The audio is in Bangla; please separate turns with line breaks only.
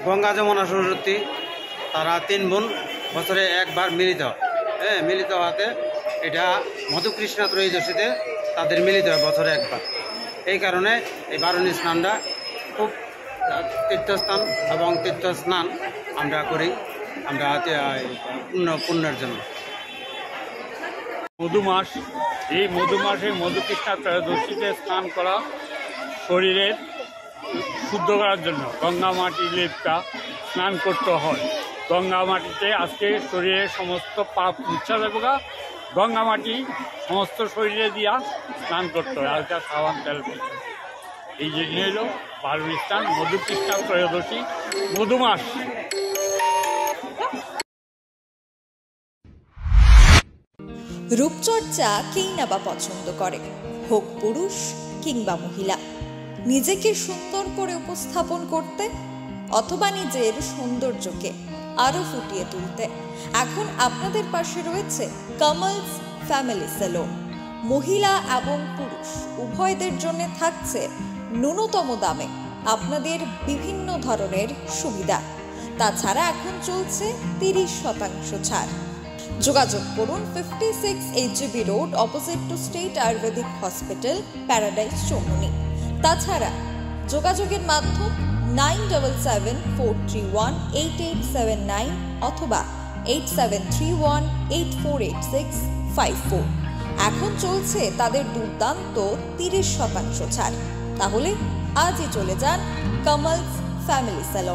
গঙ্গা যমুনা সরস্বতী তারা 3 বোন বছরে একবার মিলিত হয়। মিলিত হওয়াতে এটা মধুকৃষ্ণা ত্রয়োদশীতে তাদের মিলিত হয় বছরে একবার। এই কারণে এই বারুণী স্নানটা খুব তীর্থস্থান এবং তীর্থ স্নান আমরা করি, আমরা পুণ্যের জন্য।
মধুমাস, এই মধুমাসে মধুকৃষ্ণা ত্রয়োদশীতে স্নান করা শরীরের শুদ্ধ করার জন্য গঙ্গা মাটি লেপটা স্নান করতে হয়। গঙ্গা মাটিতে আজকে শরীরের সমস্ত পাপ মুছা যাবে, গঙ্গা মাটি সমস্ত শরীরে দিয়া স্নান করতে হয়, আলকা সাবান তেল। এই জন্য হইল বারুণী স্নান, মধুকৃষ্ণা ত্রয়োদশী, মধুমাস।
রূপচর্চা কেই না বা পছন্দ করে, হোক পুরুষ কিংবা মহিলা। নিজেকে সুন্দর করে উপস্থাপন করতে অথবা নিজের সৌন্দর্যকে আরো ফুটিয়ে তুলতে এখন আপনাদের পাশে রয়েছে কামালস ফ্যামিলি সেলুন। মহিলা এবং পুরুষ উভয়দের জন্য থাকছে ন্যূনতম দামে আপনাদের বিভিন্ন ধরনের সুবিধা। তাছাড়া এখন চলছে 30% ছাড়। যোগাযোগ করুন 56 HGB road, opposite to state ayurvedic hospital, paradise, Chaumuhani. তাছাড়া যোগাযোগের মাধ্যম 9774318879 অথবা 8731848654। এখন চলছে তাদের দুর্দান্ত 30% ছাড়। তাহলে আজই চলে যান কামালস ফ্যামিলি সেলুন।